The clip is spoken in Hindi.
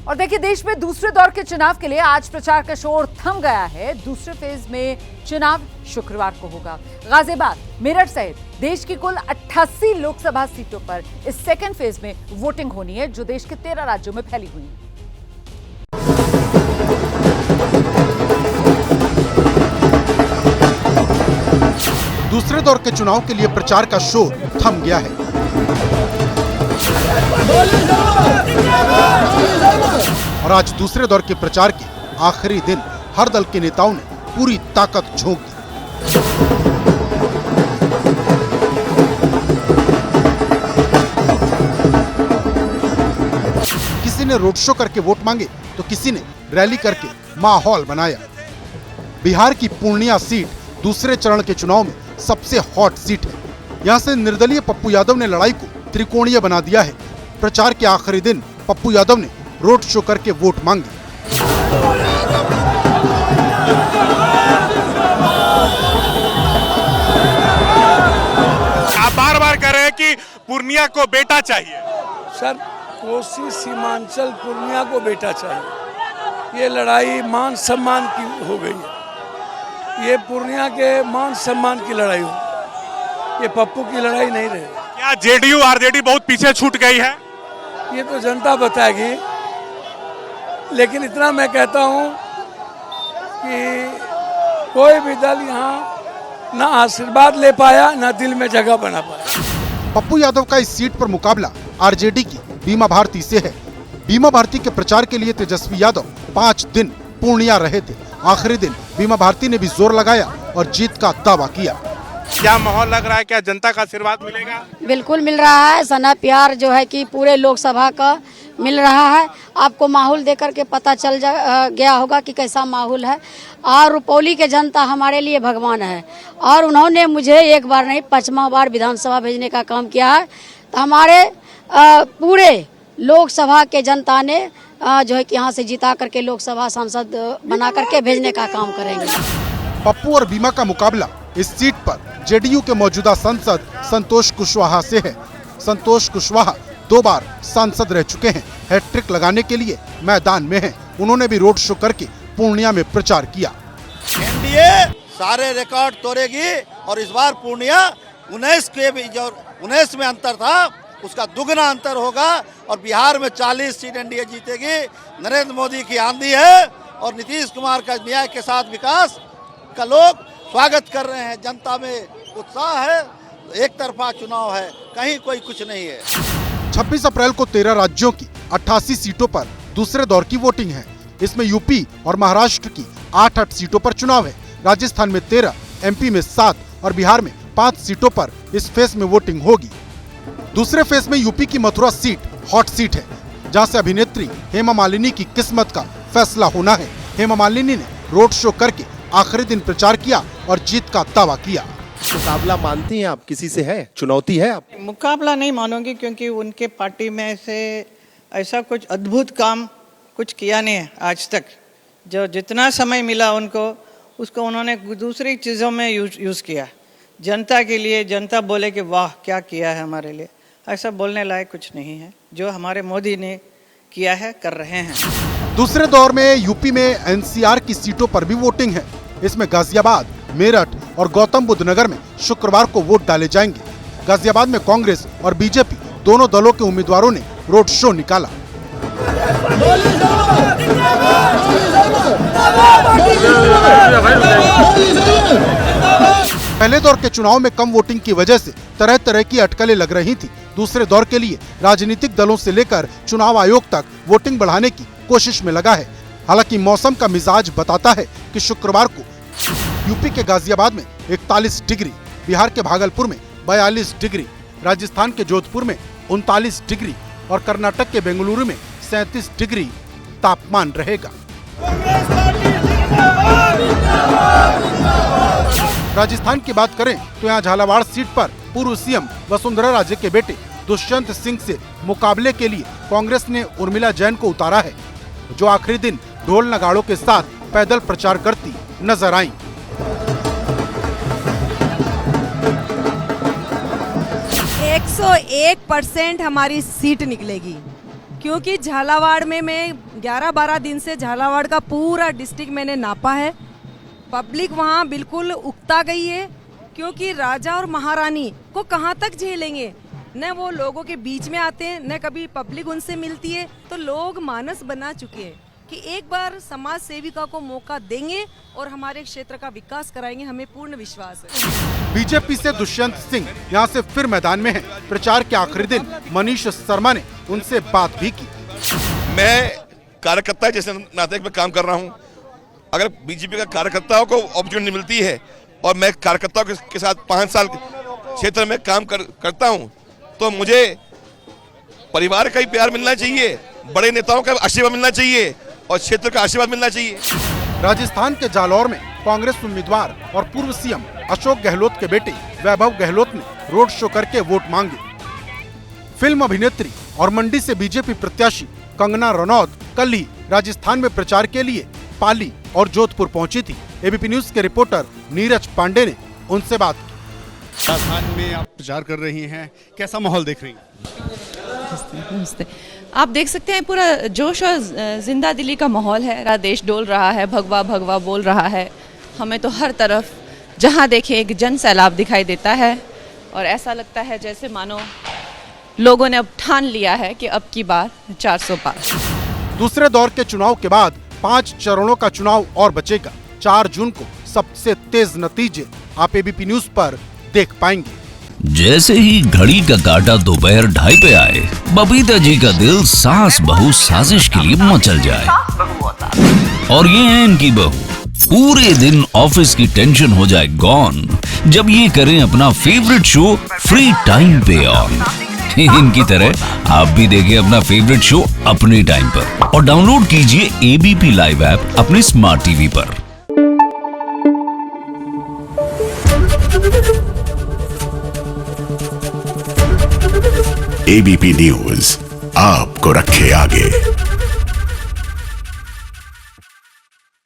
और देखिए, देश में दूसरे दौर के चुनाव के लिए आज प्रचार का शोर थम गया है। दूसरे फेज में चुनाव शुक्रवार को होगा। गाजियाबाद, मेरठ सहित देश की कुल 88 लोकसभा सीटों पर इस सेकेंड फेज में वोटिंग होनी है, जो देश के 13 राज्यों में फैली हुई है। दूसरे दौर के चुनाव के लिए प्रचार का शोर थम गया है। और आज दूसरे दौर के प्रचार के आखिरी दिन हर दल के नेताओं ने पूरी ताकत झोंक दी। किसी ने रोड शो करके वोट मांगे तो किसी ने रैली करके माहौल बनाया। बिहार की पूर्णिया सीट दूसरे चरण के चुनाव में सबसे हॉट सीट है। यहां से निर्दलीय पप्पू यादव ने लड़ाई को त्रिकोणीय बना दिया है। प्रचार के आखिरी दिन पप्पू यादव ने रोड शो करके वोट मांगे। आप बार बार कह रहे हैं कि पूर्णिया को बेटा चाहिए। सर, कोसी सीमांचल पूर्णिया को बेटा चाहिए। ये लड़ाई मान सम्मान की हो गई है। ये पूर्णिया के मान सम्मान की लड़ाई हो, ये पप्पू की लड़ाई नहीं रही। क्या जेडीयू आरजेडी बहुत पीछे छूट गई है? ये तो जनता बताएगी, लेकिन इतना मैं कहता हूँ कि कोई भी दल यहाँ ना आशीर्वाद ले पाया, ना दिल में जगह बना पाया। पप्पू यादव का इस सीट पर मुकाबला आरजेडी की बीमा भारती से है। बीमा भारती के प्रचार के लिए तेजस्वी यादव 5 दिन पूर्णिया रहे थे। आखिरी दिन बीमा भारती ने भी जोर लगाया और जीत का दावा किया। क्या माहौल लग रहा है? क्या जनता का आशीर्वाद मिलेगा? बिल्कुल मिल रहा है। सना प्यार जो है कि पूरे लोकसभा का मिल रहा है। आपको माहौल देकर के पता चल गया होगा कि कैसा माहौल है। और रुपौली के जनता हमारे लिए भगवान है और उन्होंने मुझे एक बार नहीं 5वां बार विधानसभा भेजने का काम किया है। तो हमारे पूरे लोकसभा के जनता ने जो है कि यहाँ से जिता करके लोकसभा सांसद बना करके भेजने का काम करेंगे। पप्पू और बीमा का मुकाबला इस सीट पर जेडीयू के मौजूदा सांसद संतोष कुशवाहा से है। संतोष कुशवाहा 2 बार सांसद रह चुके हैं। हैट्रिक लगाने के लिए मैदान में हैं। उन्होंने भी रोड शो करके पूर्णिया में प्रचार किया। एनडीए सारे रिकॉर्ड तोड़ेगी और इस बार पूर्णिया 19 के भी जो 19 में अंतर था उसका दुगना अंतर होगा और बिहार में 40 सीट एनडीए जीतेगी। नरेंद्र मोदी की आंधी है और नीतीश कुमार का न्याय के साथ विकास का लोग स्वागत कर रहे हैं। जनता में उत्साह है। एक तरफा चुनाव है, कहीं कोई कुछ नहीं है। 26 अप्रैल को 13 राज्यों की 88 सीटों पर दूसरे दौर की वोटिंग है। इसमें यूपी और महाराष्ट्र की 8 सीटों पर चुनाव है। राजस्थान में 13, एमपी में 7 और बिहार में 5 सीटों पर इस फेज में वोटिंग होगी। दूसरे फेज में यूपी की मथुरा सीट हॉट सीट है, जहां से अभिनेत्री हेमा मालिनी की किस्मत का फैसला होना है। हेमा मालिनी ने रोड शो करके आखिरी दिन प्रचार किया और जीत का दावा किया। मुकाबला मानती हैं आप? किसी से है? चुनौती है आप? मुकाबला नहीं मानूंगी, क्योंकि उनके पार्टी में से ऐसा कुछ अद्भुत काम कुछ किया नहीं है आज तक। जो जितना समय मिला उनको, उसको उन्होंने दूसरी चीज़ों में यूज़ किया। जनता के लिए जनता बोले कि वाह क्या किया है हमारे लिए, ऐसा बोलने लायक कुछ नहीं है। जो हमारे मोदी ने किया है, कर रहे हैं। दूसरे दौर में यूपी में एनसीआर की सीटों पर भी वोटिंग है। इसमें गाजियाबाद, मेरठ और गौतम बुद्ध नगर में शुक्रवार को वोट डाले जाएंगे। गाजियाबाद में कांग्रेस और बीजेपी दोनों दलों के उम्मीदवारों ने रोड शो निकाला। पहले दौर के चुनाव में कम वोटिंग की वजह से तरह तरह की अटकलें लग रही थी। दूसरे दौर के लिए राजनीतिक दलों से लेकर चुनाव आयोग तक वोटिंग बढ़ाने की कोशिश में लगा है। हालांकि मौसम का मिजाज बताता है कि शुक्रवार को यूपी के गाजियाबाद में 41 डिग्री, बिहार के भागलपुर में 42 डिग्री, राजस्थान के जोधपुर में 39 डिग्री और कर्नाटक के बेंगलुरु में 37 डिग्री तापमान रहेगा। राजस्थान की बात करें तो यहाँ झालावाड़ सीट पर पूर्व सीएम वसुंधरा राजे के बेटे दुष्यंत सिंह से मुकाबले के लिए कांग्रेस ने उर्मिला जैन को उतारा है, जो आखिरी दिन ढोल नगाड़ों के साथ पैदल प्रचार करती नजर आईं। 101% हमारी सीट निकलेगी। क्योंकि झालावाड़ में मैं 11-12 दिन से झालावाड़ का पूरा डिस्ट्रिक्ट मैंने नापा है। पब्लिक वहाँ बिल्कुल उकता गई है, क्योंकि राजा और महारानी को कहाँ तक झेलेंगे। न वो लोगों के बीच में आते हैं, न कभी पब्लिक उनसे मिलती है। तो लोग मानस बना चुके हैं कि एक बार समाज सेविका को मौका देंगे और हमारे क्षेत्र का विकास कराएंगे, हमें पूर्ण विश्वास है। बीजेपी से दुष्यंत सिंह यहाँ से फिर मैदान में हैं। प्रचार के आखिरी दिन मनीष शर्मा ने उनसे बात भी की। मैं कार्यकर्ता जैसे नाते में काम कर रहा हूँ। अगर बीजेपी का कार्यकर्ताओं को अपॉर्चुनिटी मिलती है और मैं कार्यकर्ताओं के साथ 5 साल क्षेत्र में काम करता हूँ, तो मुझे परिवार का ही प्यार मिलना चाहिए, बड़े नेताओं का आशीर्वाद मिलना चाहिए और क्षेत्र का आशीर्वाद मिलना चाहिए। राजस्थान के जालौर में कांग्रेस उम्मीदवार और पूर्व सीएम अशोक गहलोत के बेटे वैभव गहलोत ने रोड शो करके वोट मांगे। फिल्म अभिनेत्री और मंडी से बीजेपी प्रत्याशी कंगना रनौत कल ही राजस्थान में प्रचार के लिए पाली और जोधपुर पहुंची थी। एबीपी न्यूज के रिपोर्टर नीरज पांडे ने उनसे बात की। राजस्थान में आप प्रचार कर रही हैं, कैसा माहौल देख रही हैं? नमस्ते। आप देख सकते हैं पूरा जोश और जिंदा दिली का माहौल है। सारा देश डोल रहा है, भगवा भगवा बोल रहा है। हमें तो हर तरफ जहां देखें एक जन सैलाब दिखाई देता है और ऐसा लगता है जैसे मानो लोगों ने अब ठान लिया है कि अब की बार 400 पार। दूसरे दौर के चुनाव के बाद 5 चरणों का चुनाव और बचेगा। 4 जून को सबसे तेज नतीजे आप एबीपी न्यूज पर देख पाएंगे। जैसे ही घड़ी का काटा दोपहर 2:30 पे आए, बबीता जी का दिल सास बहू साजिश के लिए मचल जाए। और ये है इनकी बहू, पूरे दिन ऑफिस की टेंशन हो जाए गॉन जब ये करें अपना फेवरेट शो फ्री टाइम पे ऑन। इनकी तरह आप भी देखिए अपना फेवरेट शो अपने टाइम पर और डाउनलोड कीजिए एबीपी लाइव ऐप अपने स्मार्ट टीवी पर। एबीपी न्यूज आपको रखे आगे।